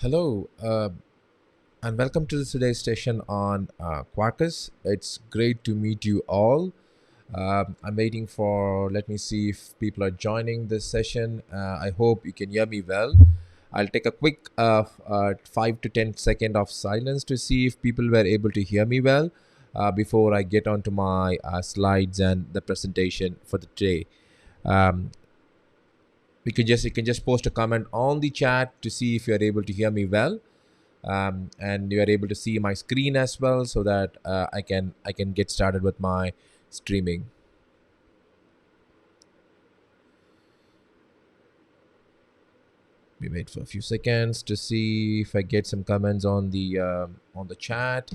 Hello, and welcome to today's session on Quarkus. It's great to meet you all. I'm waiting for, let me see if people are joining this session. I hope you can hear me well. I'll take a quick 5 to 10 second of silence to see if people were able to hear me well before I get onto my slides and the presentation for the day. Um, you can just post a comment on the chat to see if you're able to hear me well, and you are able to see my screen as well, so that I can get started with my streaming. We wait for a few seconds to see if I get some comments on the chat.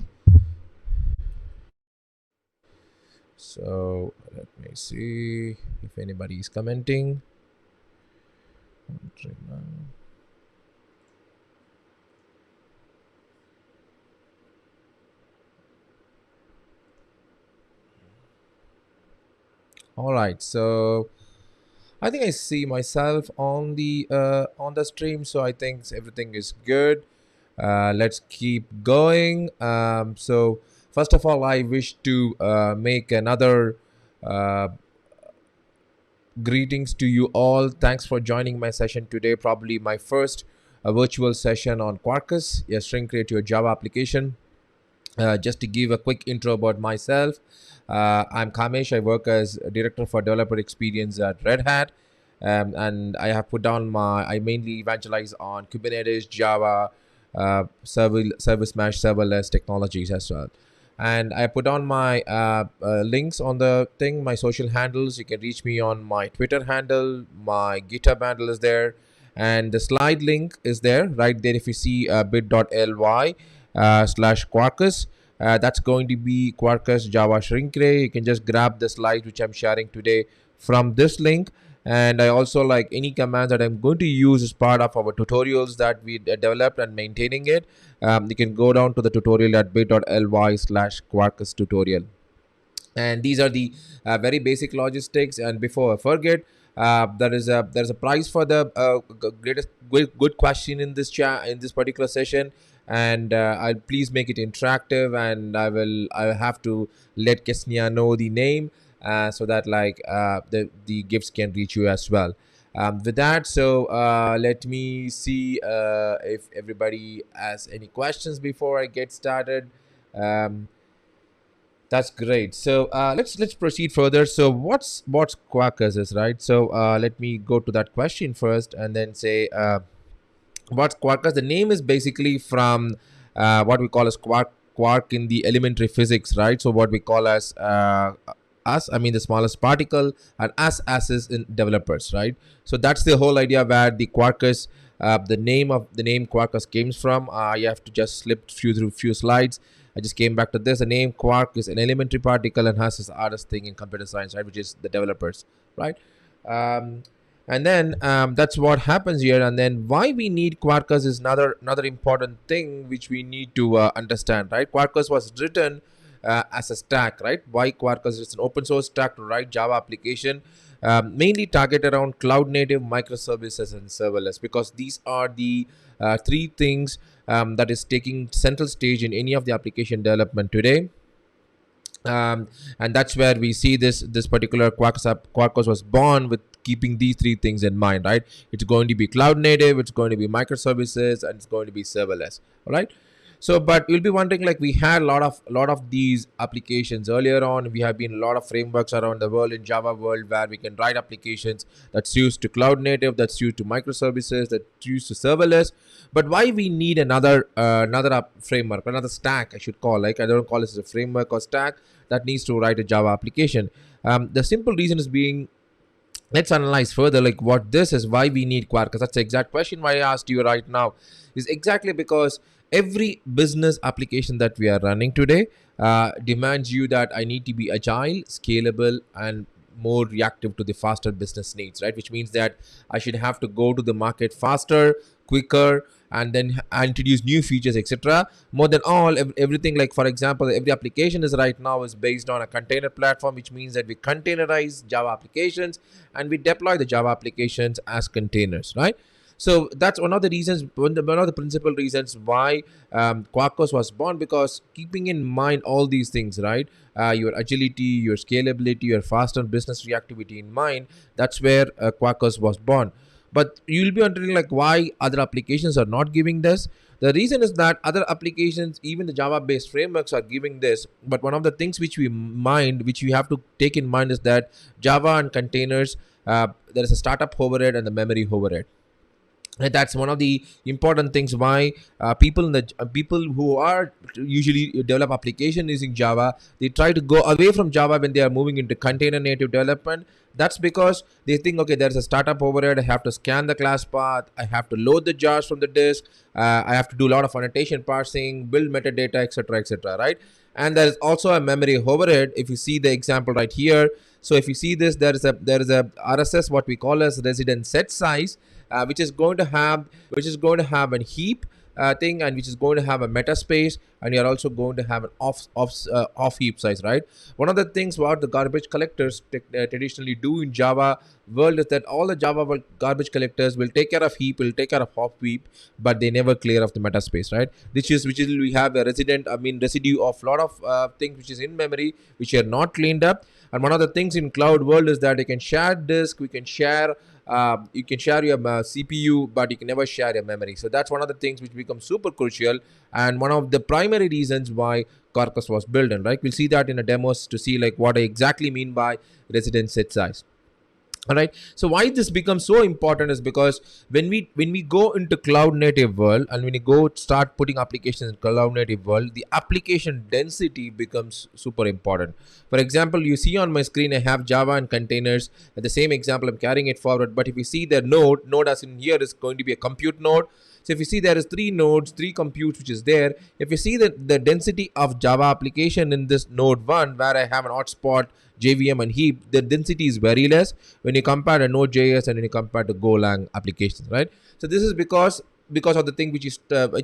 So let me see if anybody is commenting. All right, so I think I see myself on the stream, so I think everything is good. Let's keep going. So first of all, I wish to make another uh, greetings to you all. Thanks for joining my session today. Probably my first virtual session on Quarkus, a string create your Java application. Just to give a quick intro about myself, I'm Kamesh. I work as Director for Developer Experience at Red Hat. And I have put down I mainly evangelize on Kubernetes, Java, service mesh, serverless technologies as well. And I put on my links on the thing, my social handles. You can reach me on my Twitter handle, my GitHub handle is there, and the slide link is there right there. If you see bit.ly slash Quarkus. That's going to be Quarkus Java Shrink Ray. You can just grab the slides which I'm sharing today from this link. And I also like any commands that I'm going to use as part of our tutorials that we developed and maintaining it. You can go down to the tutorial at bit.ly slash Quarkus tutorial. And these are the very basic logistics. And before I forget, there's a prize for the greatest good question in this chat, in this particular session. And I'll please make it interactive, and I have to let Kesnia know the name, so that the gifts can reach you as well. With that, so let me see if everybody has any questions before I get started. um, that's great. So let's proceed further. So what's Quarkus is, right? So let me go to that question first, and then say what's Quarkus. The name is basically from what we call as quark in the elementary physics, right? So what we call as us, I mean the smallest particle, and us is in developers, right? So that's the whole idea where the Quarkus, the name Quarkus came from. You have to just slip through few slides. I just came back to this. The name Quark is an elementary particle and has this hardest thing in computer science, right? Which is the developers, right? Um, and then that's what happens here. And then why we need Quarkus is another important thing which we need to understand, right? Quarkus was written as a stack, right? Why Quarkus is an open source stack to write Java application, mainly target around cloud native microservices and serverless, because these are the three things that is taking central stage in any of the application development today. And that's where we see this particular Quarkus was born with keeping these three things in mind, right? It's going to be cloud native, it's going to be microservices, and it's going to be serverless. All right. So, but you'll be wondering, like, we had a lot of these applications earlier on. We have been a lot of frameworks around the world in Java world where we can write applications that's used to cloud native, that's used to microservices, that's used to serverless. But why we need another framework, another stack, I should call, like, I don't call this a framework or stack that needs to write a Java application. The simple reason is being, let's analyze further, like, what this is, why we need Quarkus. That's the exact question why I asked you right now, is exactly because every business application that we are running today demands you that I need to be agile, scalable, and more reactive to the faster business needs, right? Which means that I should have to go to the market faster, quicker, and then introduce new features, etc. More than all, everything, like, for example, every application is right now is based on a container platform, which means that we containerize Java applications and we deploy the Java applications as containers, right? So that's one of the reasons, one of the principal reasons why Quarkus was born, because keeping in mind all these things, right? Your agility, your scalability, your fast and business reactivity in mind, that's where Quarkus was born. But you'll be wondering like why other applications are not giving this. The reason is that other applications, even the Java based frameworks, are giving this. But one of the things which we have to take in mind is that Java and containers, there is a startup overhead and the memory overhead. And that's one of the important things why people who are usually develop application using Java, they try to go away from Java when they are moving into container native development. That's because they think, okay, there's a startup overhead. I have to scan the class path. I have to load the jars from the disk. I have to do a lot of annotation parsing, build metadata, etc., right? And there's also a memory overhead. If you see the example right here, so if you see this, there is a RSS, what we call as resident set size, which is going to have a heap thing, and which is going to have a meta space, and you're also going to have an off heap size, right? One of the things what the garbage collectors traditionally do in Java world is that all the Java world garbage collectors will take care of heap, will take care of off heap, but they never clear of the meta space, right? Which is we have a residue of lot of things which is in memory which are not cleaned up. And one of the things in cloud world is that you can share disk, you can share your CPU, but you can never share your memory. So that's one of the things which becomes super crucial, and one of the primary reasons why Quarkus was built. And right, we'll see that in a demos to see like what I exactly mean by resident set size. All right, so why this becomes so important is because when we go into cloud native world, and when you go start putting applications in cloud native world, the application density becomes super important. For example, you see on my screen I have Java and containers. At the same example, I'm carrying it forward, but if you see the node as in here is going to be a compute node. So if you see there is three nodes, three computes which is there. If you see the density of Java application in this node 1, where I have an hotspot, JVM and heap, the density is very less when you compare to Node.js and when you compare to Golang applications, right? So this is because of the thing which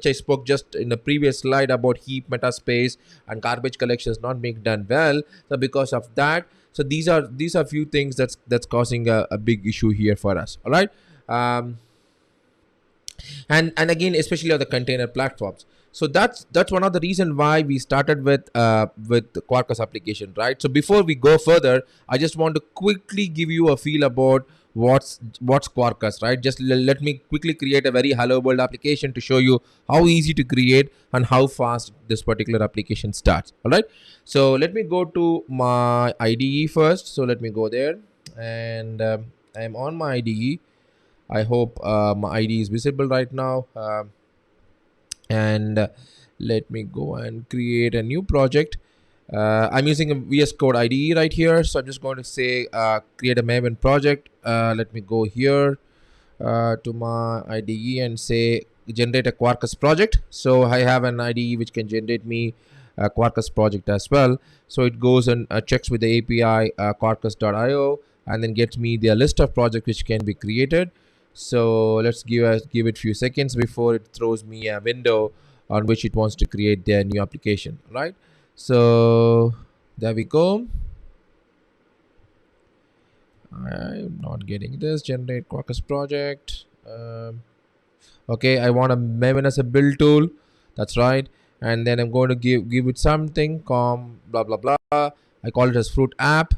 I spoke just in the previous slide about heap, meta space, and garbage collections not being done well. So because of that, so these are few things that's causing a big issue here for us. All right. And again, especially on the container platforms. So that's one of the reason why we started with the Quarkus application, right? So before we go further, I just want to quickly give you a feel about what's Quarkus, right? Just let me quickly create a very hello world application to show you how easy to create and how fast this particular application starts. All right, so let me go to my IDE first. So let me go there, and I am on my IDE. I hope my ID is visible right now. And let me go and create a new project. I'm using a VS Code IDE right here. So I'm just going to say create a Maven project. Let me go here to my IDE and say generate a Quarkus project. So I have an IDE which can generate me a Quarkus project as well. So it goes and checks with the API quarkus.io, and then gets me the list of projects which can be created. So let's give it a few seconds before it throws me a window on which it wants to create their new application, right? So there we go. I'm not getting this. Generate Quarkus project. Okay, I want a Maven as a build tool. That's right. And then I'm going to give it something, com blah blah blah. I call it as fruit app,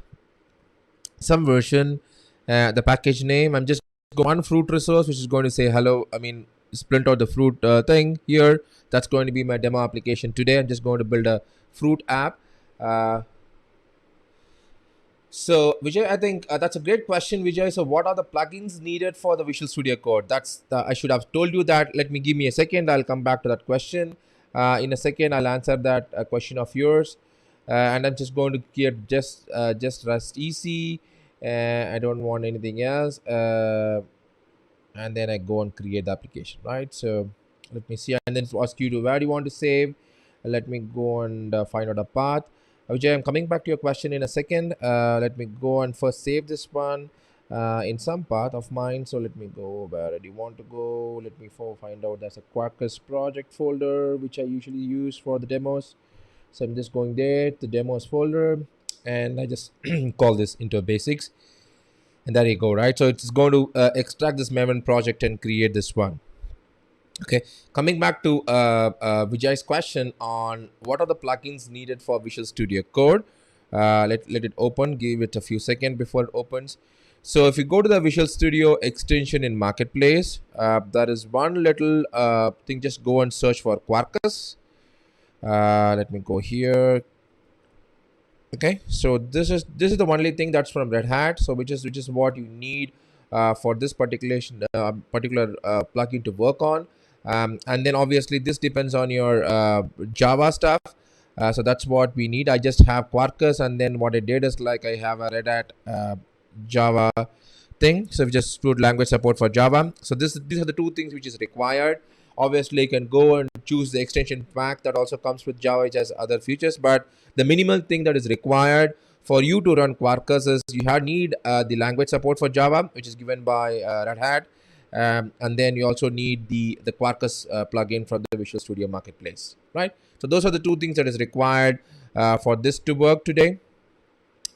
some version. The package name, I'm just one fruit resource which is going to say hello. I mean, splint out the fruit thing here. That's going to be my demo application today. I'm just going to build a fruit app. So Vijay, I think that's a great question, Vijay. So what are the plugins needed for the Visual Studio Code? I should have told you that. Give me a second. I'll come back to that question. In a second, I'll answer that question of yours. And I'm just going to get just Rust EC. I don't want anything else. And then I go and create the application, right? So let me see, and then ask you to where do you want to save. Let me go and find out a path. Vijay, I'm coming back to your question in a second. Let me go and first save this one in some path of mine. So let me go, where do you want to go? Let me find out there's a Quarkus project folder which I usually use for the demos. So I'm just going there, the demos folder, and I just call this into basics. And there you go, right? So it's going to extract this Maven project and create this one. Okay, coming back to Vijay's question on what are the plugins needed for Visual Studio Code. Let it open, give it a few seconds before it opens. So if you go to the Visual Studio extension in Marketplace, there is one little thing, just go and search for Quarkus. Let me go here. Okay, so this is the only thing that's from Red Hat, so which is what you need for this particular plugin to work on. And then obviously this depends on your Java stuff. So that's what we need. I just have Quarkus, and then what I did is like I have a Red Hat Java thing. So we just put language support for Java. So these are the two things which is required. Obviously you can go and choose the extension pack that also comes with Java, which has other features, but the minimal thing that is required for you to run Quarkus is you need the language support for Java, which is given by Red Hat. And then you also need the Quarkus plugin from the Visual Studio Marketplace, right? So those are the two things that is required for this to work today.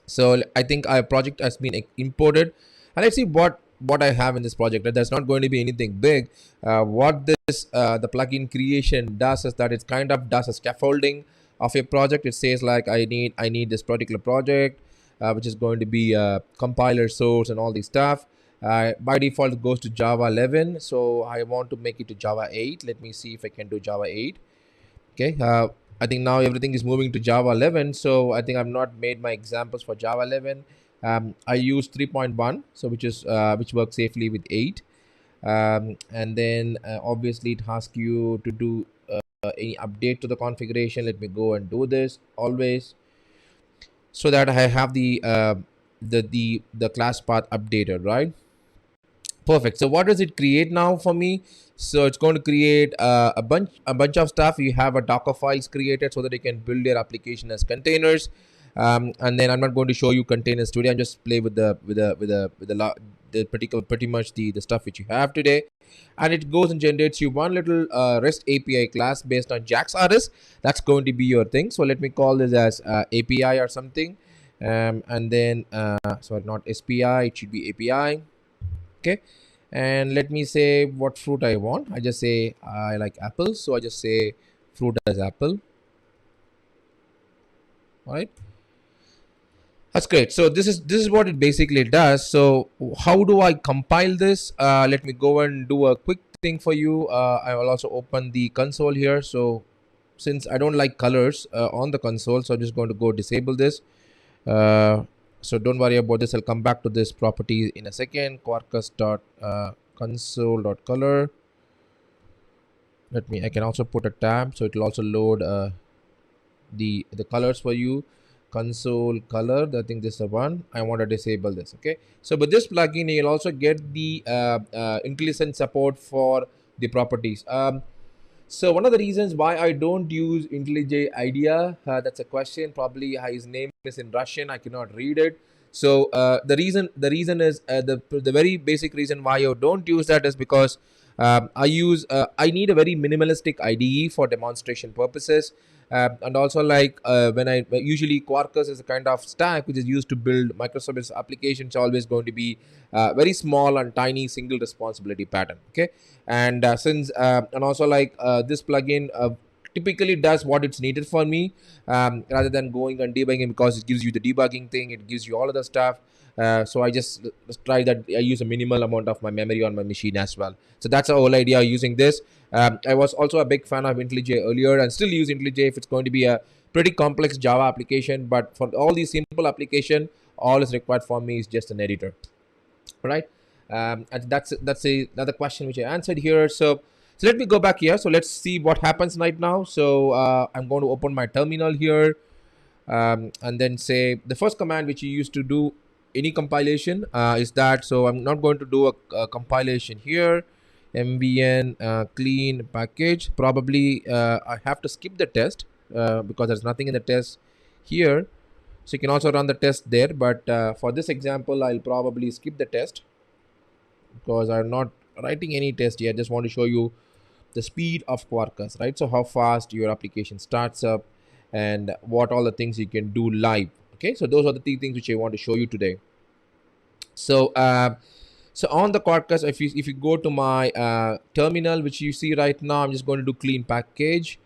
So I think our project has been imported, and let's see what I have in this project. There's not going to be anything big. What this the plugin creation does is that it kind of does a scaffolding of a project. It says like I need this particular project, which is going to be a compiler source and all this stuff. By default it goes to Java 11, so I want to make it to Java 8. Let me see if I can do Java 8. Okay, I think now everything is moving to Java 11, so I think I've not made my examples for Java 11. I use 3.1, so which works safely with 8. And then obviously it asks you to do any update to the configuration. Let me go and do this always, so that I have the class path updated, right? Perfect. So what does it create now for me? So it's going to create a bunch of stuff. You have a Docker files created so that you can build your application as containers. And then I'm not going to show you containers today. I'm just play with the pretty much the stuff which you have today. And it goes and generates you one little REST API class based on JAX-RS. That's going to be your thing. So let me call this as API or something. And then sorry, not SPI, it should be API. Okay, and let me say what fruit I want. I just say I like apples, so I just say fruit as apple. All right, that's great. So this is what it basically does. So how do I compile this? Let me go and do a quick thing for you. I will also open the console here. So since I don't like colors on the console, so I'm just going to go disable this. So don't worry about this. I'll come back to this property in a second. Quarkus.console.color. I can also put a tab, so it will also load the colors for you. Console color, I think this is the one. I want to disable this. Okay, so with this plugin you'll also get the IntelliSense support for the properties. So one of the reasons why I don't use IntelliJ IDEA, that's a question. Probably his name is in Russian. I cannot read it. So the reason is the very basic reason why I don't use that is because I need a very minimalistic IDE for demonstration purposes. And also like when I usually Quarkus is a kind of stack which is used to build microservice applications, always going to be very small and tiny single responsibility pattern. Okay, and since and also like this plugin typically does what it's needed for me, rather than going and debugging, because it gives you the debugging thing, it gives you all of the stuff. So I just try that I use a minimal amount of my memory on my machine as well. So that's the whole idea using this. I was also a big fan of IntelliJ earlier and still use IntelliJ if it's going to be a pretty complex Java application. But for all these simple application, all is required for me is just an editor. All right. And that's another question which I answered here. So let me go back here. So let's see what happens right now. So I'm going to open my terminal here, and then say the first command which you used to do any compilation is that. So I'm not going to do a compilation here. MVN clean package. Probably I have to skip the test because there's nothing in the test here. So you can also run the test there, but for this example I'll probably skip the test because I'm not writing any test here. I just want to show you the speed of Quarkus, right? So how fast your application starts up and what all the things you can do live. Okay, so those are the three things which I want to show you today. So so on the Quarkus, if you go to my terminal, which you see right now, I'm just going to do clean package.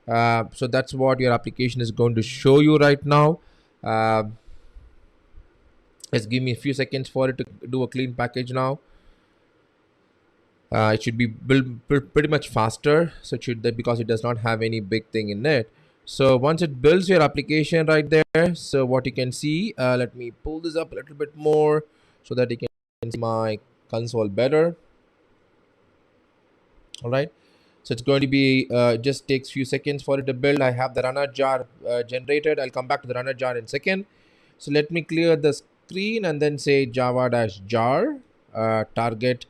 So that's what your application is going to show you right now. uh, let's give me a few seconds for it to do a clean package now. It should be built pretty much faster, so it should, that because it does not have any big thing in it. So once it builds your application right there, so what you can see, let me pull this up a little bit more so that you can see my console better. All right, so it's going to be just takes few seconds for it to build. I have the runner jar generated. I'll come back to the runner jar in a second. So let me clear the screen and then say java-jar target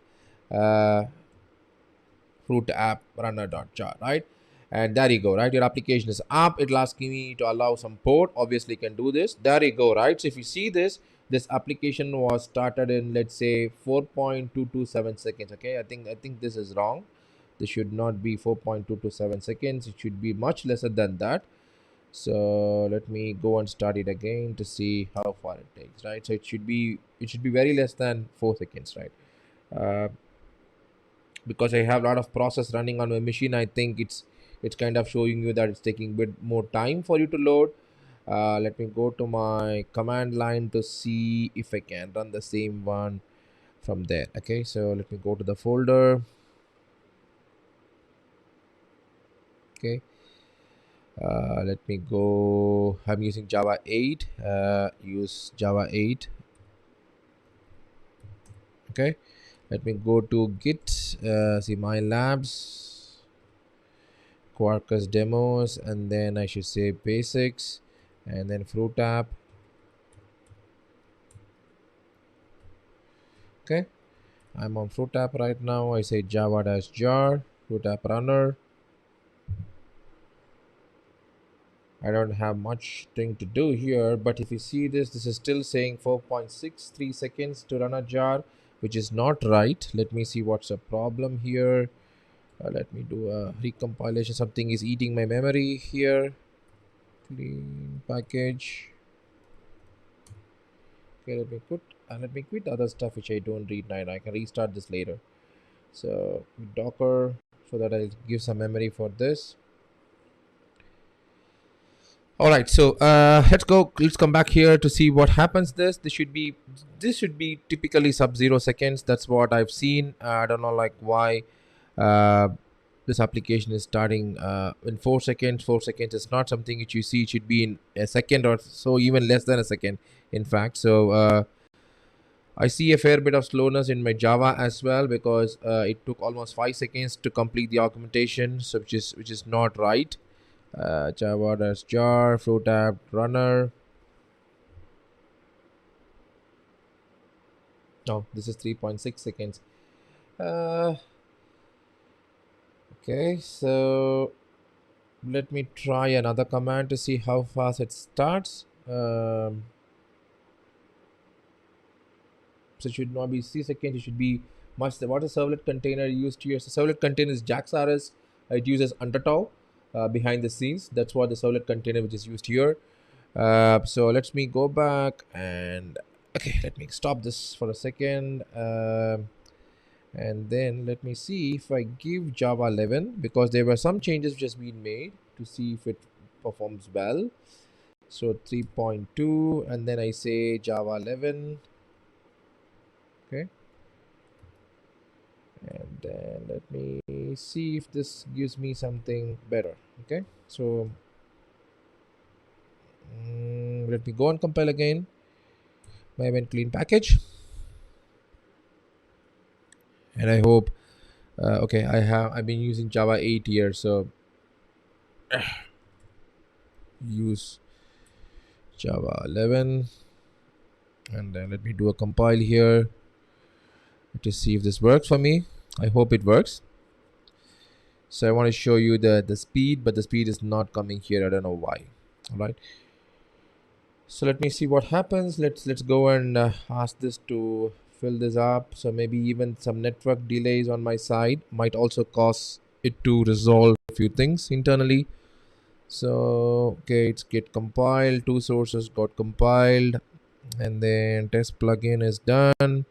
uh, fruit app runner.jar, right? And there you go, right? Your application is up. It'll ask me to allow some port. Obviously, you can do this. There you go, right? So if you see this, this application was started in, let's say, 4.227 seconds. Okay, I think this is wrong. This should not be 4.227 seconds. It should be much lesser than that. So let me go and start it again to see how far it takes, right? So it should be very less than 4 seconds, right? uh, because I have a lot of process running on my machine. I think it's kind of showing you that it's taking a bit more time for you to load. Let me go to my command line to see if I can run the same one from there. Okay, so let me go to the folder. Okay, let me go. I'm using Java 8. Use Java 8. Okay, let me go to Git. See my labs, Quarkus demos, and then I should say basics, and then fruit app. Okay, I'm on fruit app right now. I say java-jar fruit app runner. I don't have much thing to do here, but if you see this is still saying 4.63 seconds to run a jar, which is not right. Let me see what's the problem here. Let me do a recompilation. Something is eating my memory here. Clean package. Okay, let me quit other stuff which I don't read now. I can restart this later. So Docker, so that I'll give some memory for this. All right, so let's come back here to see what happens. This should be typically sub 0 seconds. That's what I've seen. I don't know like why uh, this application is starting in 4 seconds. 4 seconds is not something which you see. It should be in a second or so, even less than a second, in fact. So I see a fair bit of slowness in my Java as well, because it took almost 5 seconds to complete the augmentation, so which is not right. Java-jar fruit app runner. No, this is 3.6 seconds. Okay, so let me try another command to see how fast it starts. So it should not be 3 seconds. It should be much. What is servlet container used here? So servlet container is JAX-RS. It uses Untold behind the scenes. That's what the servlet container which is used here. So let me go back and okay, let me stop this for a second. And then let me see if I give Java 11, because there were some changes which has been made to see if it performs well. So 3.2, and then I say Java 11. Okay, and then let me see if this gives me something better. Okay, so let me go and compile again my event clean package, and I hope okay, I've been using Java 8 here, so use Java 11, and then let me do a compile here to see if this works for me. I hope it works. So I want to show you the speed, but the speed is not coming here. I don't know why. All right, so let me see what happens. Let's go and ask this to fill this up. So maybe even some network delays on my side might also cause it to resolve a few things internally. So okay, it's get compiled. Two sources got compiled. and then test plugin is done.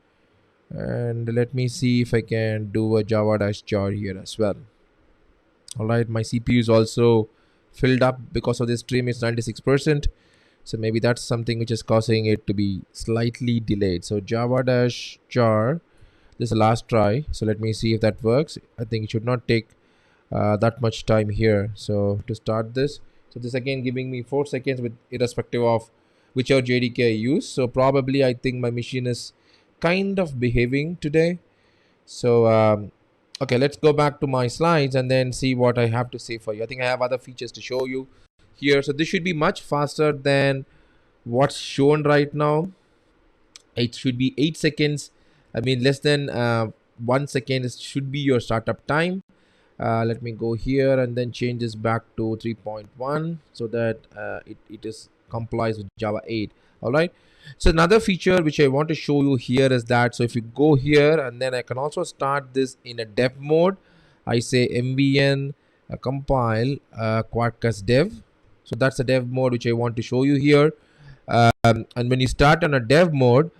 And let me see if I can do a java-jar here as well. All right, my CPU is also filled up because of this stream. It's 96%. So maybe that's something which is causing it to be slightly delayed. So java-jar, this is the last try. So let me see if that works. I think it should not take that much time here. So to start this, so this again giving me 4 seconds with irrespective of whichever JDK I use. So probably I think my machine is kind of behaving today. So okay, let's go back to my slides and then see what I have to say for you. I think I have other features to show you here. So this should be much faster than what's shown right now. It should be 8 seconds. I mean less than 1 second should be your startup time. Let me go here and then change this back to 3.1 so that it is complies with Java 8. All right. So another feature which I want to show you here is that, so if you go here and then I can also start this in a dev mode. I say mvn compile Quarkus dev. So that's the dev mode which I want to show you here. And when you start on a dev mode,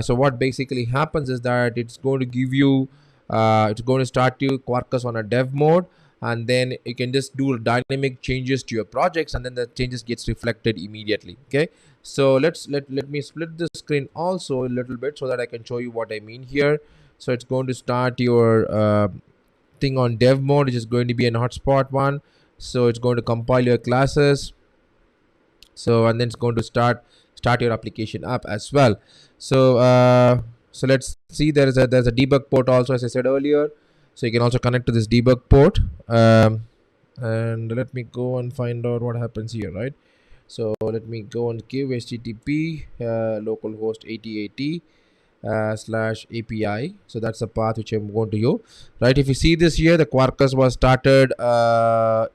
so what basically happens is that it's going to give you it's going to start you Quarkus on a dev mode, and then you can just do dynamic changes to your projects, and then the changes gets reflected immediately. Okay, so let me split the screen also a little bit so that I can show you what I mean here. So it's going to start your thing on dev mode, which is going to be an hotspot one. So it's going to compile your classes. So and then it's going to start your application up as well. So so let's see, there's a debug port also, as I said earlier. So you can also connect to this debug port. And let me go and find out what happens here, right? So let me go and give http localhost 8080 /API. So that's the path which I'm going to use, right? If you see this here, the Quarkus was started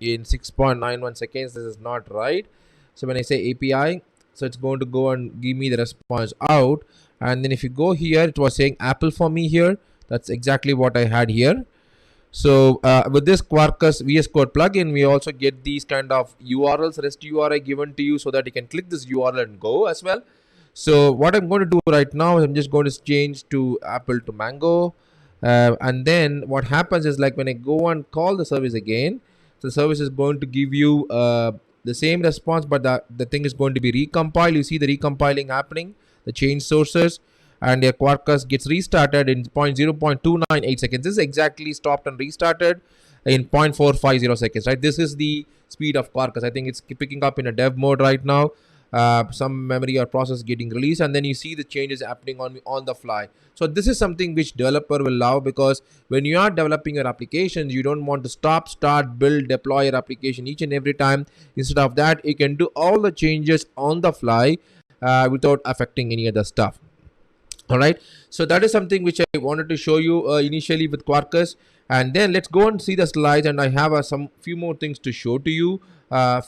in 6.91 seconds. This is not right. So when I say API, so it's going to go and give me the response out. And then if you go here, it was saying Apple for me here. That's exactly what I had here. So with this Quarkus VS Code plugin, we also get these kind of URLs, REST URI given to you so that you can click this URL and go as well. So what I'm going to do right now is I'm just going to change to Apple to Mango. And then what happens is, like when I go and call the service again, the service is going to give you the same response, but the thing is going to be recompiled. You see the recompiling happening, the change sources, and your Quarkus gets restarted in 0.298 seconds. This is exactly stopped and restarted in 0.450 seconds, right? This is the speed of Quarkus. I think it's picking up in a dev mode right now. Some memory or process getting released, and then you see the changes happening on the fly. So this is something which developer will love, because when you are developing your applications, you don't want to stop, start, build, deploy your application each and every time. Instead of that, you can do all the changes on the fly without affecting any other stuff. All right, so that is something which I wanted to show you initially with Quarkus. And then let's go and see the slides, and I have some few more things to show to you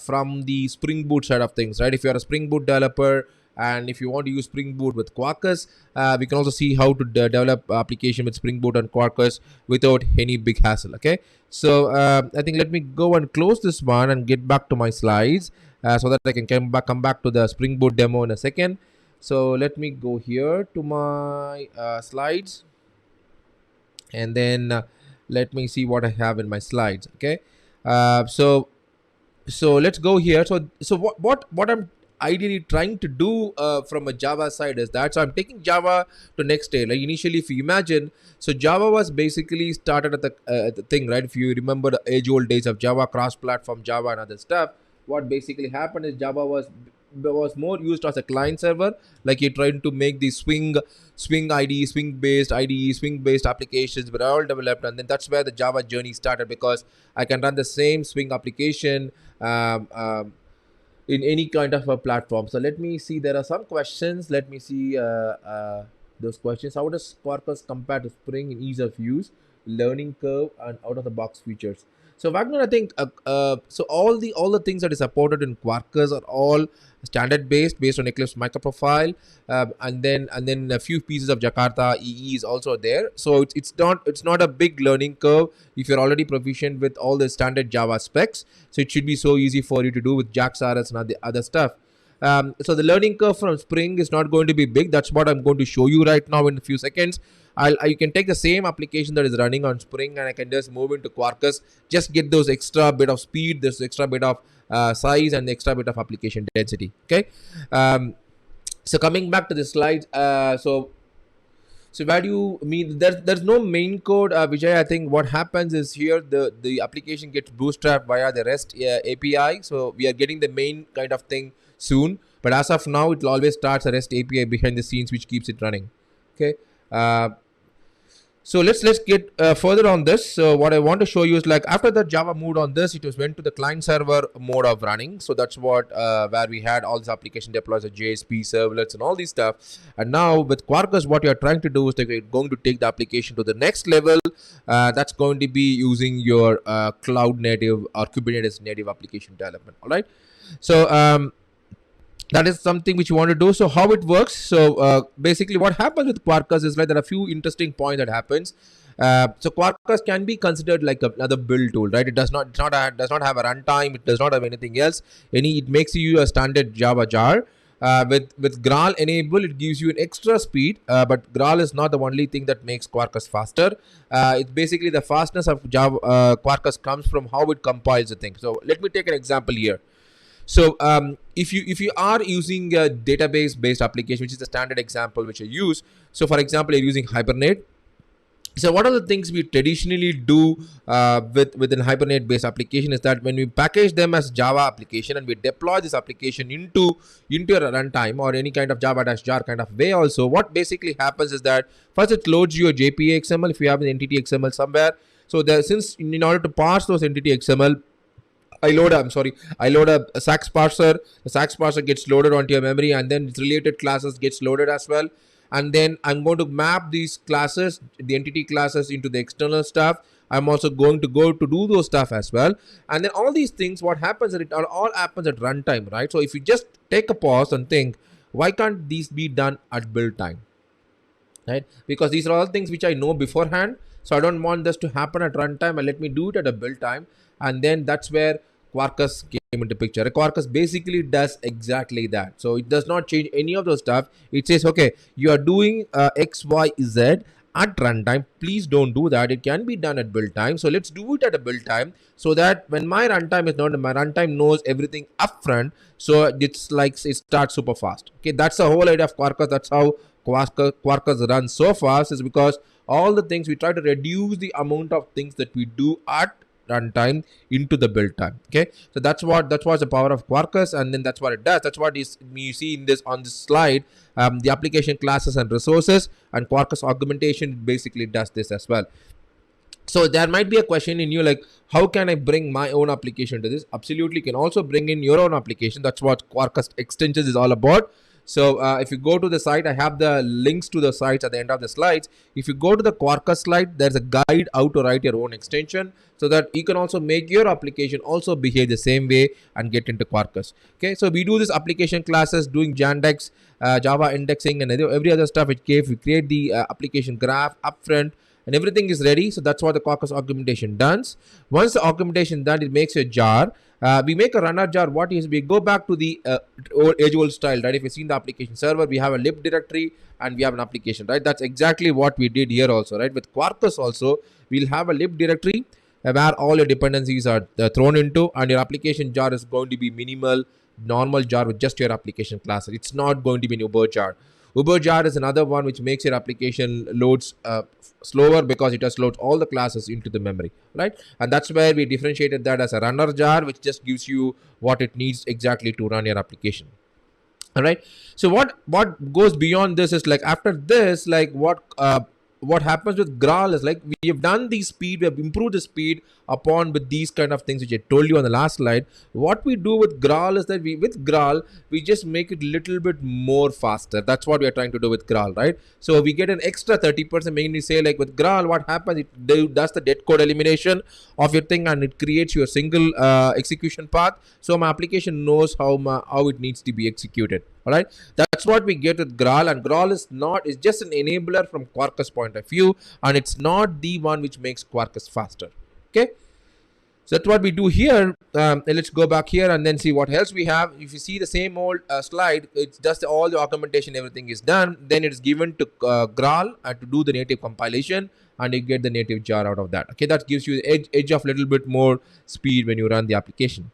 from the Spring Boot side of things, right? If you're a Spring Boot developer and if you want to use Spring Boot with Quarkus, we can also see how to develop application with Spring Boot and Quarkus without any big hassle. Okay, so I think let me go and close this one and get back to my slides so that I can come back to the Spring Boot demo in a second. So let me go here to my slides, and then let me see what I have in my slides. Okay, so let's go here. So what I'm ideally trying to do from a Java side is that, so I'm taking Java to next day. Like initially, if you imagine, so Java was basically started at the thing, right? If you remember the age-old days of Java, cross-platform Java and other stuff, what basically happened is Java was more used as a client server. Like you're trying to make the swing IDE, swing based IDE, swing based applications were all developed, and then that's where the Java journey started, because I can run the same swing application in any kind of a platform. So let me see, there are some questions. Let me see those questions. How does Quarkus compare to Spring in ease of use, learning curve, and out of the box features? So Wagner, I think so all the things that is supported in Quarkus are all standard based on Eclipse MicroProfile, and then a few pieces of Jakarta EE is also there. So it's not a big learning curve if you're already proficient with all the standard Java specs. So it should be so easy for you to do with JAX-RS and the other stuff. So the learning curve from Spring is not going to be big. That's what I'm going to show you right now in a few seconds. You can take the same application that is running on Spring, and I can just move into Quarkus, just get those extra bit of speed, this extra bit of size, and the extra bit of application density. Okay. So coming back to the slides, so where do you mean there's no main code, Vijay? I think what happens is here the application gets bootstrapped via the REST API. So we are getting the main kind of thing soon, but as of now, it will always starts a REST API behind the scenes, which keeps it running. Okay. So let's get further on this. So what I want to show you is like after the Java moved on this, it was went to the client server mode of running. So that's what where we had all this application deploys, the JSP servlets and all these stuff. And now with Quarkus, what you're trying to do is that you're going to take the application to the next level. That's going to be using your cloud native or Kubernetes native application development. All right. So that is something which you want to do. So how it works? So basically what happens with Quarkus is like there are a few interesting points that happens. So Quarkus can be considered like another build tool, right? It does not have a runtime. It does not have anything else. It makes you a standard Java jar. With Graal enable, it gives you an extra speed, but Graal is not the only thing that makes Quarkus faster. It's basically the fastness of Java Quarkus comes from how it compiles the thing. So let me take an example here. So if you are using a database based application, which is the standard example which I use. So for example, you're using Hibernate. So one of the things we traditionally do within Hibernate based application is that when we package them as Java application and we deploy this application into a runtime or any kind of Java-jar kind of way also, what basically happens is that first it loads you a JPA XML if you have an entity XML somewhere. So since in order to parse those entity XML, I load a SAX parser. The SAX parser gets loaded onto your memory, and then its related classes gets loaded as well. And then I'm going to map these classes, the entity classes, into the external stuff. I'm also going to go to do those stuff as well. And then all these things, what happens is it all happens at runtime, right? So if you just take a pause and think, why can't these be done at build time, right? Because these are all things which I know beforehand. So I don't want this to happen at runtime, and let me do it at a build time. And then that's where Quarkus came into picture. Quarkus basically does exactly that. So it does not change any of those stuff. It says, okay, you are doing X, Y, Z at runtime. Please don't do that. It can be done at build time. So let's do it at a build time so that when my runtime is not, my runtime knows everything upfront. So it's like it starts super fast. Okay, that's the whole idea of Quarkus. That's how Quarkus runs so fast, is because all the things we try to reduce the amount of things that we do at runtime into the build time. Okay, so that's what the power of Quarkus, and then that's what it does. That's what you see in this on this slide. The application classes and resources, and Quarkus augmentation basically does this as well. So there might be a question in you like, how can I bring my own application to this? Absolutely, you can also bring in your own application. That's what Quarkus extensions is all about. So if you go to the site, I have the links to the sites at the end of the slides. If you go to the Quarkus slide, there's a guide how to write your own extension so that you can also make your application also behave the same way and get into Quarkus. Okay, so we do this application classes, doing Jandex, Java indexing, and every other stuff. We create the application graph upfront, and everything is ready. So that's what the Quarkus augmentation does. Once the augmentation done, it makes a jar. We make a runner jar. What is, we go back to the age-old style, right? If you see in the application server, we have a lib directory and we have an application, right? That's exactly what we did here also, right? With Quarkus also, we'll have a lib directory where all your dependencies are thrown into, and your application jar is going to be minimal, normal jar with just your application classes. It's not going to be an Uber jar. Uber jar is another one which makes your application loads slower because it has loads all the classes into the memory, right? And that's where we differentiated that as a runner jar, which just gives you what it needs exactly to run your application. All right. So what goes beyond this is like, after this, like what happens with Graal is like, we have done the speed, we have improved the speed upon with these kind of things which I told you on the last slide. What we do with Graal is that we just make it a little bit more faster. That's what we are trying to do with Graal, right? So we get an extra 30%. Mainly say like with Graal, what happens, it does the dead code elimination of your thing, and it creates your single execution path. So my application knows how it needs to be executed. All right, that's what we get with Graal, and Graal is just an enabler from Quarkus point of view, and it's not the one which makes Quarkus faster. Okay, So that's what we do here. Let's go back here and then see what else we have. If you see the same old slide, it's just all the augmentation, everything is done. Then it is given to Graal to do the native compilation, and you get the native jar out of that. Okay, that gives you the edge of little bit more speed when you run the application.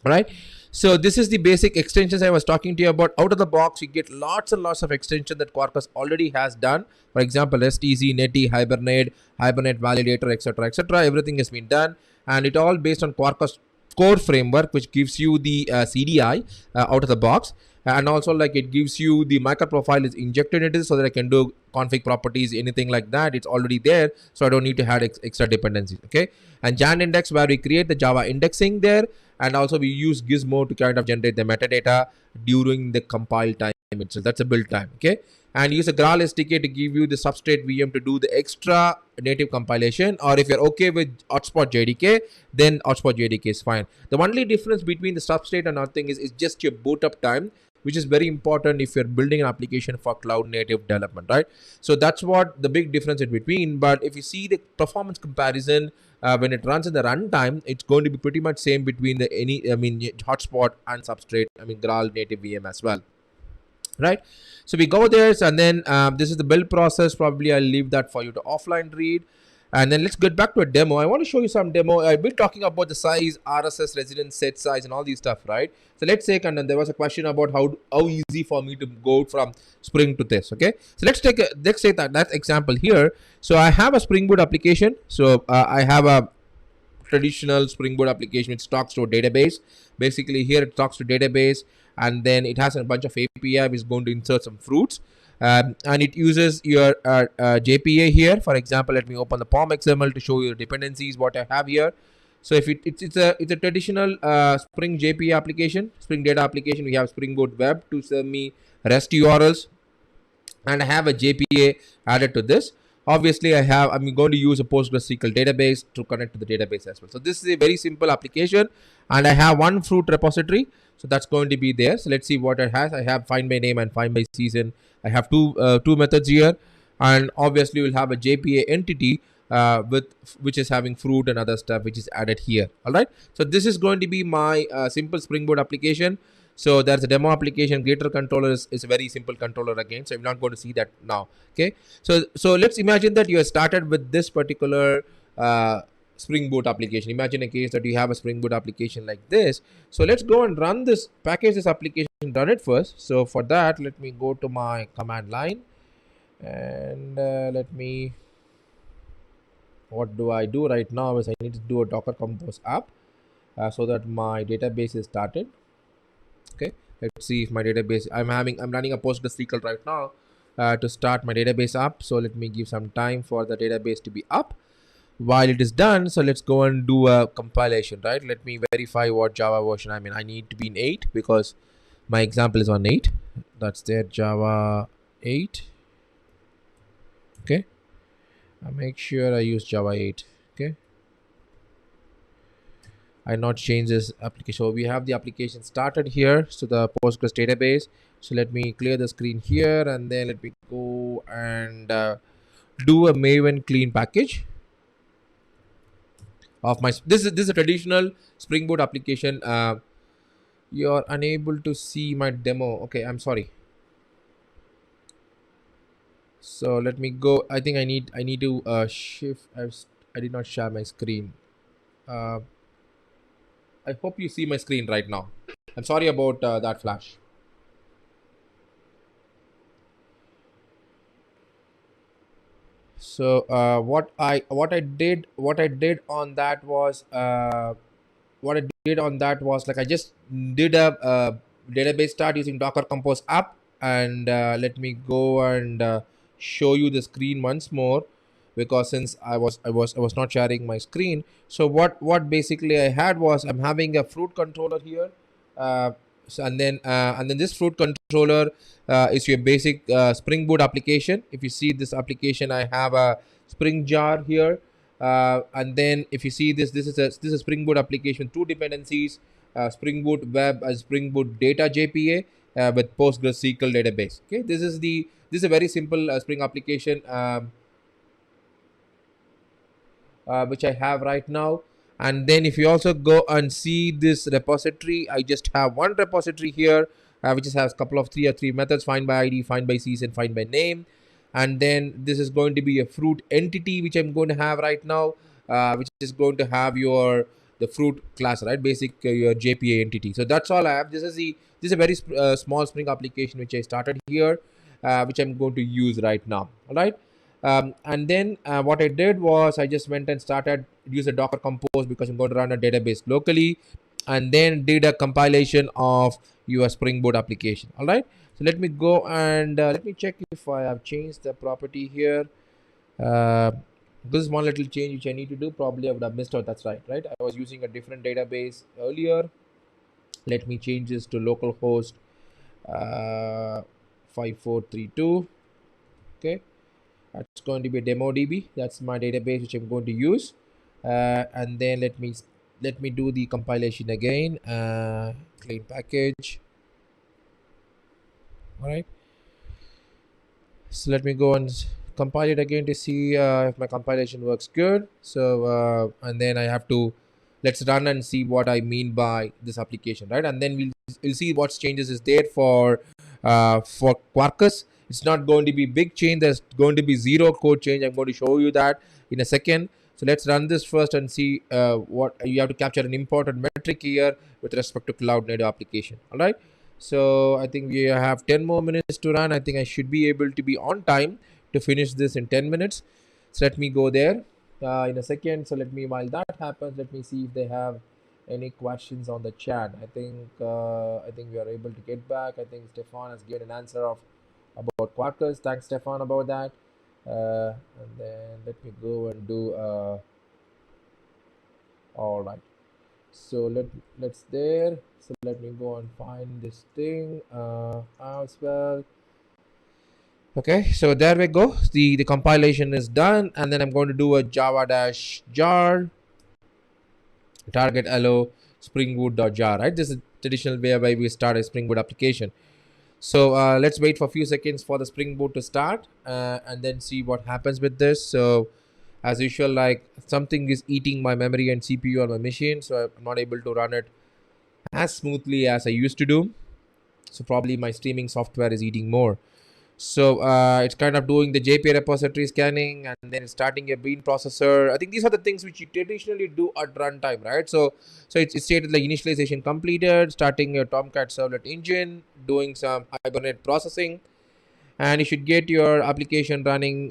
All right. So this is the basic extensions I was talking to you about. Out of the box, you get lots and lots of extension that Quarkus already has done. For example, REST-easy, Netty, Hibernate, Hibernate validator, etc., etc. Everything has been done, and it all based on Quarkus core framework, which gives you the CDI out of the box, and also like it gives you the MicroProfile is injected into it so that I can do config properties, anything like that. It's already there, so I don't need to add extra dependencies. Okay, and Jan index, where we create the Java indexing there, and also we use Gizmo to kind of generate the metadata during the compile time itself. That's a build time. Okay, and use a Graal SDK to give you the substrate VM to do the extra native compilation, or if you're okay with Hotspot JDK, then Hotspot JDK is fine. The only difference between the substrate and nothing is just your boot up time, which is very important if you're building an application for cloud native development, right? So that's what the big difference in between. But if you see the performance comparison, when it runs in the runtime, it's going to be pretty much same between the Hotspot and substrate, Graal native VM as well, right? So we go there, and then this is the build process. Probably I'll leave that for you to offline read. And then let's get back to a demo. I want to show you some demo. I've been talking about the size, RSS, residence, set size, and all these stuff, right? So let's take, and then there was a question about how easy for me to go from Spring to this. Okay, so let's take that example here. So I have a Spring Boot application. So I have a traditional Spring Boot application which talks to a database. Basically, here it talks to database, and then it has a bunch of API which is going to insert some fruits. And it uses your JPA here. For example, let me open the POM XML to show you the dependencies what I have here. So if it's a traditional Spring JPA application, Spring Data application. We have Spring Boot Web to serve me REST URLs, and I have a JPA added to this. Obviously, I'm going to use a PostgreSQL database to connect to the database as well. So this is a very simple application, and I have one fruit repository. So that's going to be there. So let's see what it has. I have find by name and find by season. I have two methods here, and obviously we'll have a JPA entity which is having fruit and other stuff which is added here. All right. So this is going to be my simple Spring Boot application. So there's a demo application. Greater controller is a very simple controller again. So I'm not going to see that now. Okay. So let's imagine that you have started with this particular Spring Boot application. Imagine a case that you have a Spring Boot application like this. So let's go and run this, package this application, run it first. So for that, let me go to my command line, and what do I do right now is I need to do a Docker Compose app so that my database is started. Okay, let's see if my database, I'm running a PostgreSQL right now to start my database up. So let me give some time for the database to be up. While it is done, so let's go and do a compilation, right? Let me verify what Java version I'm in. I need to be in 8 because my example is on 8. That's there, Java 8. Okay, I make sure I use Java 8. Okay, I not change this application. So we have the application started here. So the Postgres database. So let me clear the screen here, and then let me go and do a Maven clean package of my, this is a traditional Spring Boot application. You're unable to see my demo. Okay, I'm sorry. So let me go. I think I need to shift. I did not share my screen. I hope you see my screen right now. I'm sorry about that flash. So what I did on that was like I just did a database start using Docker Compose app, and let me go and show you the screen once more, because since I was not sharing my screen. So what basically I had was, I'm having a fruit controller here, and then this fruit controller is your basic Spring Boot application. If you see this application, I have a Spring jar here, and then if you see this is a Spring Boot application, two dependencies, Spring Boot Web and Spring Boot Data JPA with PostgreSQL database. Okay, this is a very simple Spring application which I have right now. And then if you also go and see this repository, I just have one repository here, which just has a couple of three methods: find by id, find by season, find by name. And then this is going to be a fruit entity which I'm going to have right now, which is going to have your the fruit class, right? Basic your JPA entity. So that's all I have. This is a very small Spring application which I started here, which I'm going to use right now. All right. And then what I did was I just went and started use a Docker Compose because I'm going to run a database locally, and then did a compilation of your Spring Boot application. All right. So let me go and let me check if I have changed the property here. Uh, this is one little change which I need to do. Probably I would have missed out. That's right. Right. I was using a different database earlier. Let me change this to localhost 5432. Okay. That's going to be a demo DB. That's my database which I'm going to use. And then let me do the compilation again. Clean package. All right. So let me go and compile it again to see if my compilation works good. So and then I have to let's run and see what I mean by this application, right? And then we'll see what changes is there for Quarkus. It's not going to be big change. There's going to be zero code change. I'm going to show you that in a second. So let's run this first and see what you have to capture an important metric here with respect to cloud native application. All right. So I think we have 10 more minutes to run. I think I should be able to be on time to finish this in 10 minutes. So let me go there in a second. So while that happens, let me see if they have any questions on the chat. I think we are able to get back. I think Stefan has given an answer about Quarkus. Thanks, Stefan, about that. And then let me go and do all right. So let's there. So let me go and find this thing as well. Okay, so there we go. The compilation is done, and then I'm going to do a java-jar target allo springboot.jar, right? This is traditional way where we start a Spring Boot application. So let's wait for a few seconds for the Spring Boot to start and then see what happens with this. So as usual, like something is eating my memory and CPU on my machine, so I'm not able to run it as smoothly as I used to do. So probably my streaming software is eating more. So it's kind of doing the JPA repository scanning, and then it's starting a bean processor. I think these are the things which you traditionally do at runtime, right? So it's stated like initialization completed, starting a Tomcat servlet engine, doing some Hibernate processing, and you should get your application running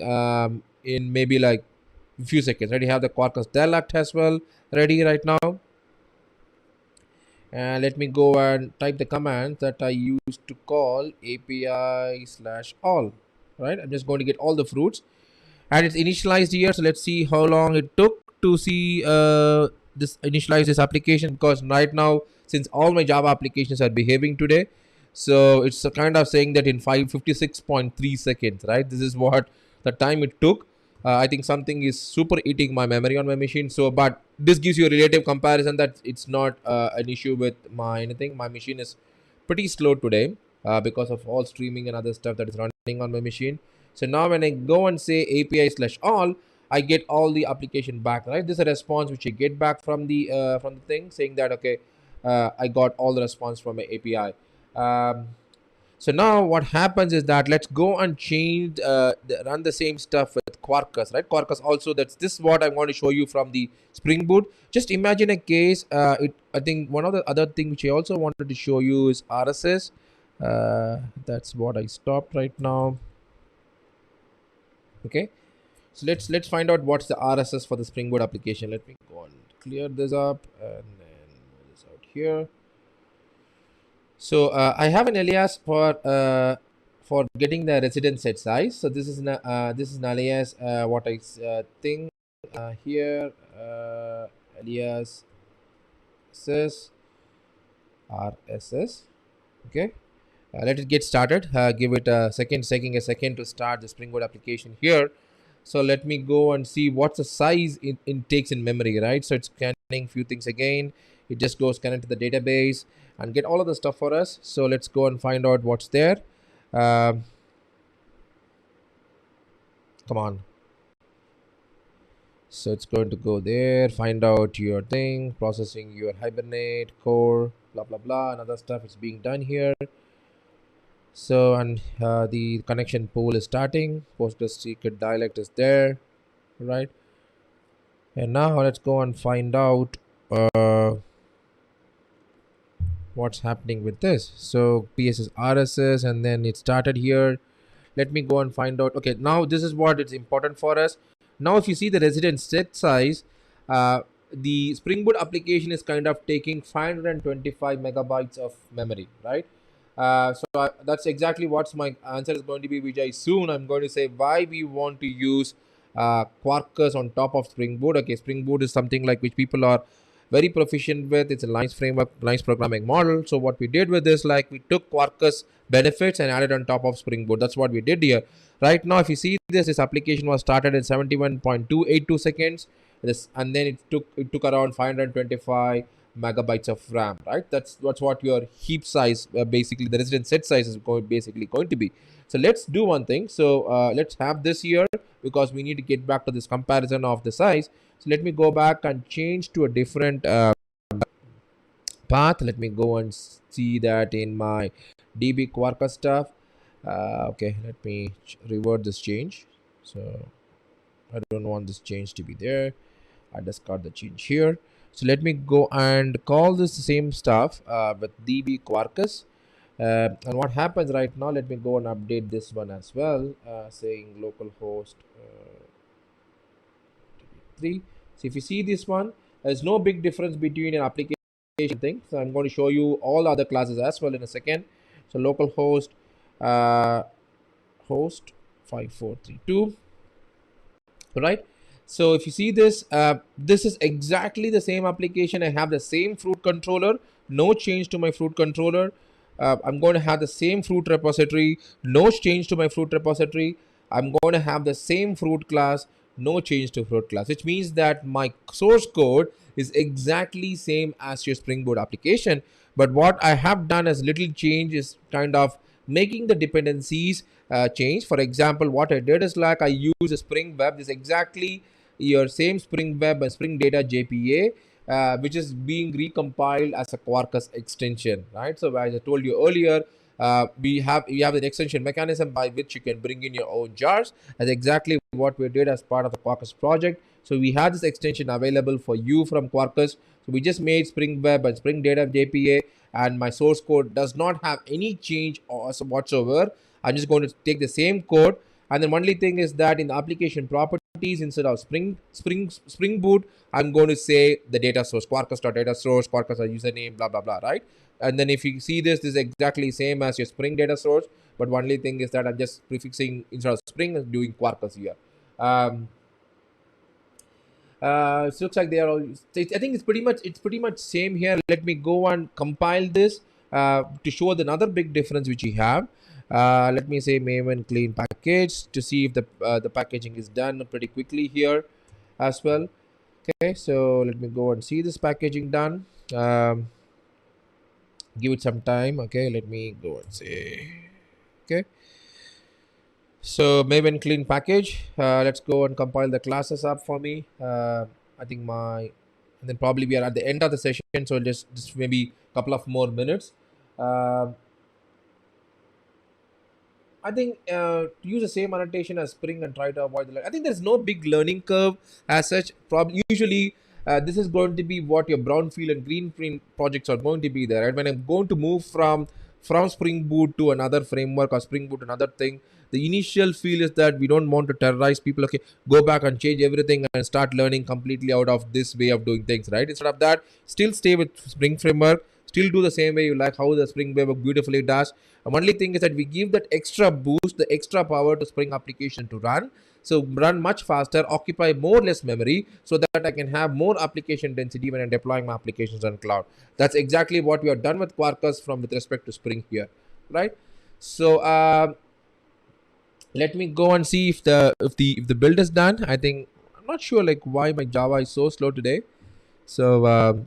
in maybe like a few seconds. Right? You have the Quarkus delect as well ready right now. And let me go and type the command that I used to call API/all. Right, I'm just going to get all the fruits, and it's initialized here. So let's see how long it took to see this initialize this application, because right now, since all my Java applications are behaving today, so it's a kind of saying that in 556.3 seconds, right? This is what the time it took. I think something is super eating my memory on my machine. So, but this gives you a relative comparison that it's not an issue with my anything. My machine is pretty slow today because of all streaming and other stuff that is running on my machine. So now when I go and say API/all, I get all the application back, right? This is a response which I get back from the thing saying that, okay, I got all the response from my API. So now what happens is that let's go and change, run the same stuff with Quarkus, right? Quarkus also, this is what I want to show you from the Spring Boot. Just imagine a case. I think one of the other thing which I also wanted to show you is RSS. That's what I stopped right now. Okay, so let's find out what's the RSS for the Spring Boot application. Let me go and clear this up and then move this out here. So I have an alias for getting the resident set size. So this is an alias what I think here alias RSS. Okay, let it get started. Give it a second, taking a second to start the Spring Boot application here. So let me go and see what's the size it takes in memory, right? So it's scanning few things again. It just goes connect to the database and get all of the stuff for us. So let's go and find out what's there. Come on. So it's going to go there, find out your thing, processing your Hibernate core, blah blah blah, and other stuff is being done here. So and the connection pool is starting. Postgres secret dialect is there, right? And now let's go and find out what's happening with this. So PS is RSS, and then it started here. Let me go and find out. Okay, now this is what it's important for us. Now if you see the resident set size, the Spring Boot application is kind of taking 525 megabytes of memory, right? That's exactly what's my answer is going to be, Vijay. Soon I'm going to say why we want to use Quarkus on top of Spring Boot. Okay, Spring Boot is something like which people are very proficient with. It's a nice framework, nice programming model. So what we did with this, like we took Quarkus benefits and added on top of Spring Boot. That's what we did here. Right now, if you see this application was started in 71.282 seconds. And then it took around 525 megabytes of RAM, right? That's what your heap size, basically the resident set size is basically going to be. So let's do one thing. So let's have this here because we need to get back to this comparison of the size. So let me go back and change to a different path. Let me go and see that in my DB Quarkus stuff. Okay, let me revert this change. So I don't want this change to be there. I discard the change here. So let me go and call this the same stuff with DB Quarkus. And what happens right now, let me go and update this one as well, saying localhost 3. So if you see this one, there's no big difference between an application thing. So I'm going to show you all other classes as well in a second. So localhost host 5432, right? So if you see this, this is exactly the same application. I have the same fruit controller, no change to my fruit controller. I'm going to have the same fruit repository, no change to my fruit repository. I'm going to have the same fruit class, no change to fruit class, which means that my source code is exactly same as your Spring Boot application. But what I have done as little change is kind of making the dependencies change. For example, what I did is like I use a Spring Web. This is exactly your same Spring Web and Spring Data JPA, which is being recompiled as a Quarkus extension, right? So as I told you earlier, we have an extension mechanism by which you can bring in your own jars. That's exactly what we did as part of the Quarkus project. So we have this extension available for you from Quarkus. So we just made Spring Web and Spring Data JPA, and my source code does not have any change whatsoever. I'm just going to take the same code, and the only thing is that in the application properties, instead of Spring Boot, I'm going to say the data source, Quarkus.data source, Quarkus username, blah blah blah, right? And then if you see this is exactly same as your Spring data source, but only thing is that I'm just prefixing instead of Spring and doing Quarkus here. It looks like they are all. I think it's pretty much same here. Let me go and compile this to show another big difference which we have. Let me say Maven clean package to see if the packaging is done pretty quickly here as well. Okay, so let me go and see this packaging done. Give it some time. Okay, let me go and say. Okay, so Maven clean package. Let's go and compile the classes up for me. I think and then probably we are at the end of the session, so just maybe a couple of more minutes. I think to use the same annotation as Spring and try to avoid the. I think there's no big learning curve as such. Probably usually this is going to be what your brownfield and greenfield projects are going to be there. Right? When I'm going to move from Spring Boot to another framework or Spring Boot to another thing, the initial feel is that we don't want to terrorize people. Okay, go back and change everything and start learning completely out of this way of doing things. Right? Instead of that, still stay with Spring framework. Still do the same way you like how the Spring Web beautifully does. The only thing is that we give that extra boost, the extra power to Spring application to run. So run much faster, occupy more less memory so that I can have more application density when I'm deploying my applications on cloud. That's exactly what we have done with Quarkus with respect to Spring here, right? So let me go and see if the build is done. I think I'm not sure like why my Java is so slow today. So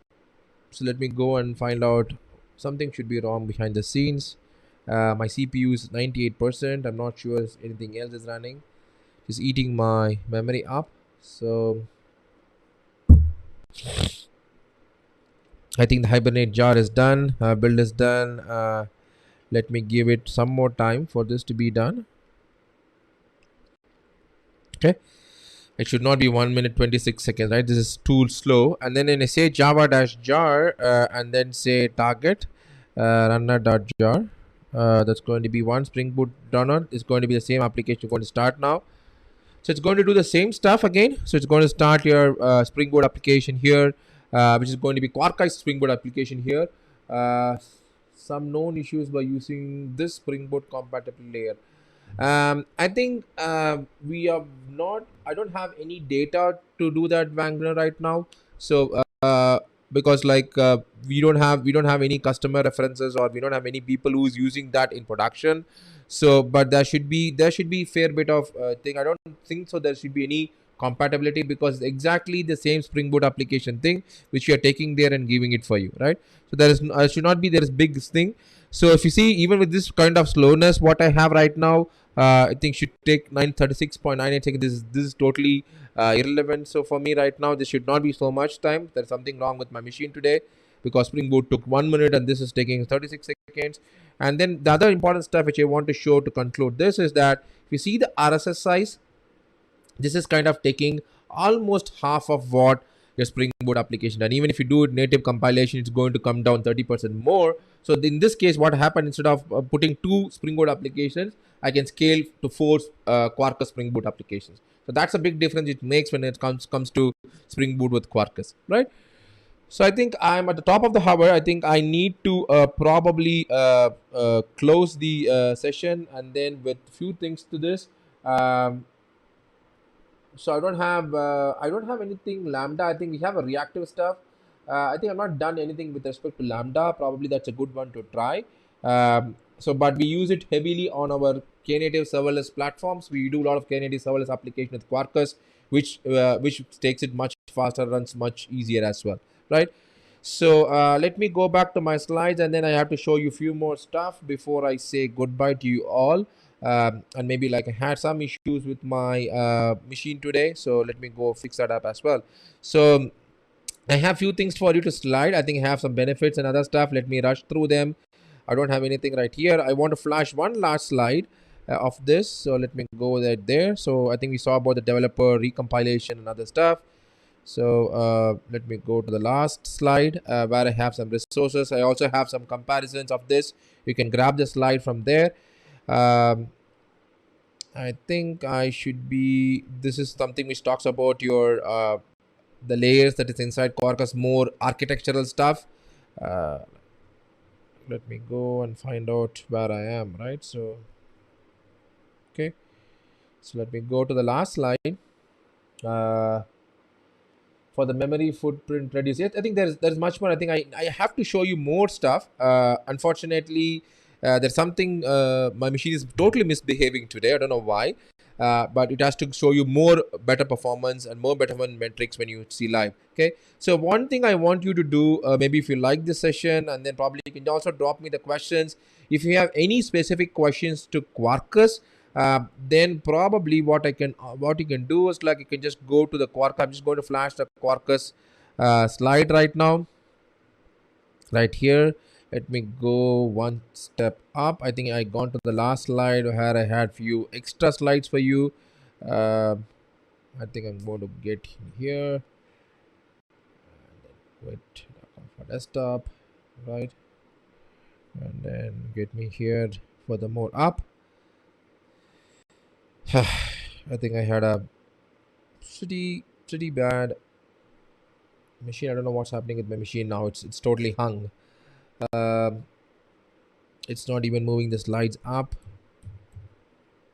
so let me go and find out. Something should be wrong behind the scenes. My CPU is 98%. I'm not sure if anything else is running. Just eating my memory up. So I think the Hibernate jar is done. Build is done. Let me give it some more time for this to be done. Okay. It should not be 1 minute 26 seconds, right? This is too slow. And then when I say java dash jar and then say target runner dot jar, that's going to be one Spring Boot runner. It's going to be the same application going to start now. So it's going to do the same stuff again. So it's going to start your Spring Boot application here, which is going to be Quarkus Spring Boot application here. Some known issues by using this Spring Boot compatible layer. I think we are not. I don't have any data to do that Wagner right now. So because like we don't have any customer references, or we don't have any people who's using that in production. So but there should be fair bit of thing. I don't think so there should be any compatibility, because exactly the same Spring Boot application thing which you are taking there and giving it for you, right? So should not be there is big thing. So if you see, even with this kind of slowness what I have right now, I think should take 936.98 seconds. This is totally irrelevant. So for me right now, this should not be so much time. There's something wrong with my machine today, because Spring Boot took 1 minute and this is taking 36 seconds. And then the other important stuff which I want to show to conclude this is that if you see the RSS size, this is kind of taking almost half of what your Spring Boot application, and even if you do it native compilation, it's going to come down 30% more. So in this case, what happened, instead of putting 2 Spring Boot applications, I can scale to 4 Quarkus Spring Boot applications. So that's a big difference it makes when it comes to Spring Boot with Quarkus, right? So I think I'm at the top of the hour. I think I need to probably close the session, and then with few things to this. Um, so I don't have anything lambda. I think we have a reactive stuff. I think I'm not done anything with respect to lambda. Probably that's a good one to try. But we use it heavily on our Knative serverless platforms. We do a lot of Knative serverless application with Quarkus, which takes it much faster, runs much easier as well, right? So let me go back to my slides, and then I have to show you a few more stuff before I say goodbye to you all. And maybe like I had some issues with my machine today, so let me go fix that up as well. So I have few things for you to slide. I think I have some benefits and other stuff. Let me rush through them. I don't have anything right here. I want to flash one last slide of this, so let me go there. So I think we saw about the developer recompilation and other stuff. So let me go to the last slide where I have some resources. I also have some comparisons of this. You can grab the slide from there. I think I should be. This is something which talks about your the layers that is inside Quarkus, more architectural stuff. Uh, Let me go and find out where I am. Right. So okay. So let me go to the last slide. Uh, for the memory footprint reduce. Yes, I think there's much more. I think I have to show you more stuff. Unfortunately, there's something my machine is totally misbehaving today. I don't know why, but it has to show you more better performance and more better metrics when you see live. Okay, so one thing I want you to do, maybe if you like this session, and then probably you can also drop me the questions. If you have any specific questions to Quarkus, then probably what you can do is like you can just go to the Quark. I'm just going to flash the Quarkus slide right now, right here. Let me go one step up. I think I gone to the last slide where I had few extra slides for you. I think I'm going to get here. Wait, for desktop, right? And then get me here for the more up. I think I had a pretty bad machine. I don't know what's happening with my machine now. It's totally hung. It's not even moving the slides up.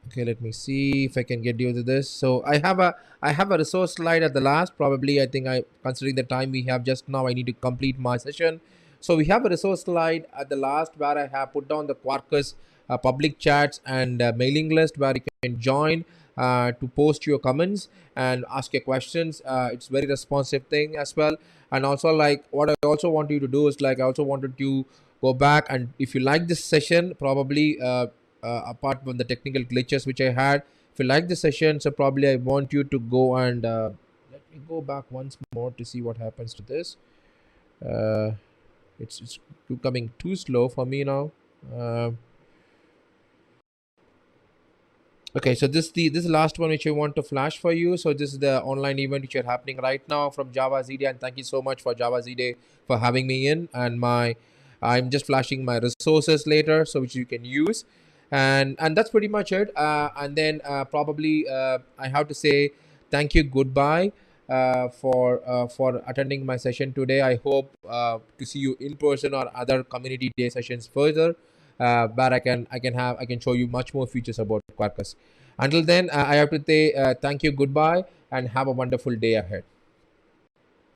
Okay, let me see if I can get you to this. So I have a resource slide at the last. Probably I think considering the time we have just now, I need to complete my session. So we have a resource slide at the last where I have put down the Quarkus public chats and mailing list where you can join to post your comments and ask your questions. It's very responsive thing as well. And also, like, what I also want you to do is like I also wanted you go back, and if you like this session, probably apart from the technical glitches which I had, if you like the session, so probably I want you to go and let me me go back once more to see what happens to this. uh, it's becoming too slow for me now. um, Okay, so this is the last one which I want to flash for you. So this is the online event which are happening right now from Java ZDay, and thank you so much for Java ZDay for having me in. And I'm just flashing my resources later, so which you can use, and that's pretty much it. And then probably I have to say thank you, goodbye, for attending my session today. I hope to see you in person or other community day sessions further, where I can show you much more features about Quarkus. Until then, I have to say thank you, goodbye, and have a wonderful day ahead.